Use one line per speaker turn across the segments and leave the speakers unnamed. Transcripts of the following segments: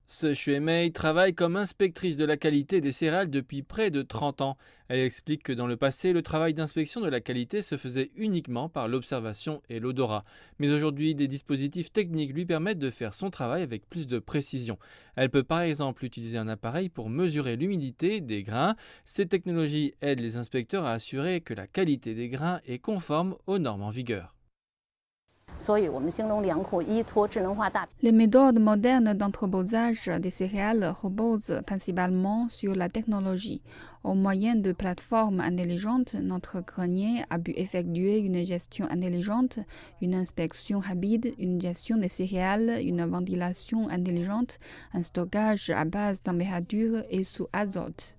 Ce Shuemei travaille comme inspectrice de la qualité des céréales depuis près de 30 ans. Elle explique que dans le passé, le travail d'inspection de la qualité se faisait uniquement par l'observation et l'odorat. Mais aujourd'hui, des dispositifs techniques lui permettent de faire son travail avec plus de précision. Elle peut par exemple utiliser un appareil pour mesurer l'humidité des grains. Ces technologies aident les inspecteurs à assurer que la qualité des grains est conforme aux normes en vigueur.
所以，我们兴隆粮库依托智能化大
Les méthodes modernes d'entreposage des céréales reposent principalement sur la technologie. Au moyen de plateformes intelligentes, notre grenier a pu effectuer une gestion intelligente, une inspection rapide, une gestion des céréales, une ventilation intelligente, un stockage à basse température et sous azote.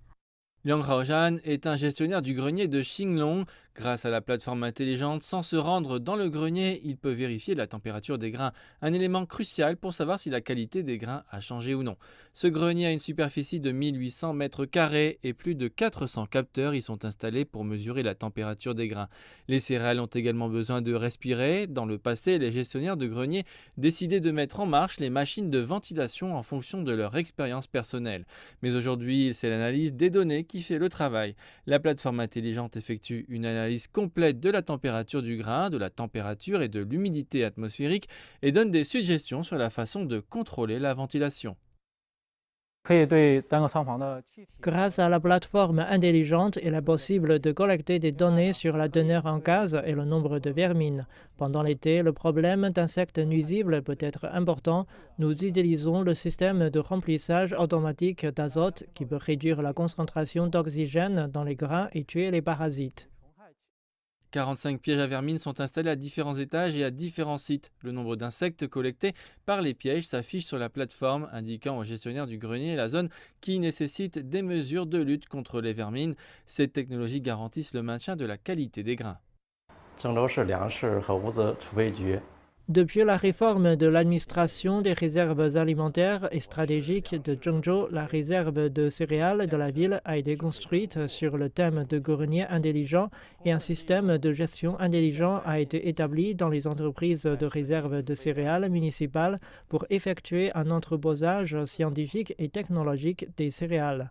Liang Haojan est un gestionnaire du grenier de Xinglong. Grâce à la plateforme intelligente, sans se rendre dans le grenier, il peut vérifier la température des grains, un élément crucial pour savoir si la qualité des grains a changé ou non. Ce grenier a une superficie de 1800 mètres carrés et plus de 400 capteurs y sont installés pour mesurer la température des grains. Les céréales ont également besoin de respirer. Dans le passé, les gestionnaires de grenier décidaient de mettre en marche les machines de ventilation en fonction de leur expérience personnelle. Mais aujourd'hui, c'est l'analyse des données qui fait le travail. La plateforme intelligente effectue une analyse complète de la température du grain, de la température et de l'humidité atmosphérique et donne des suggestions sur la façon de contrôler la ventilation.
Grâce à la plateforme intelligente, il est possible de collecter des données sur la teneur en gaz et le nombre de vermines. Pendant l'été, le problème d'insectes nuisibles peut être important. Nous utilisons le système de remplissage automatique d'azote qui peut réduire la concentration d'oxygène dans les grains et tuer les parasites.
45 pièges à vermine sont installés à différents étages et à différents sites. Le nombre d'insectes collectés par les pièges s'affiche sur la plateforme, indiquant au gestionnaire du grenier la zone qui nécessite des mesures de lutte contre les vermines. Ces technologies garantissent le maintien de la qualité des grains.
Depuis la réforme de l'administration des réserves alimentaires et stratégiques de Zhengzhou, la réserve de céréales de la ville a été construite sur le thème de grenier intelligent et un système de gestion intelligent a été établi dans les entreprises de réserve de céréales municipales pour effectuer un entreposage scientifique et technologique des céréales.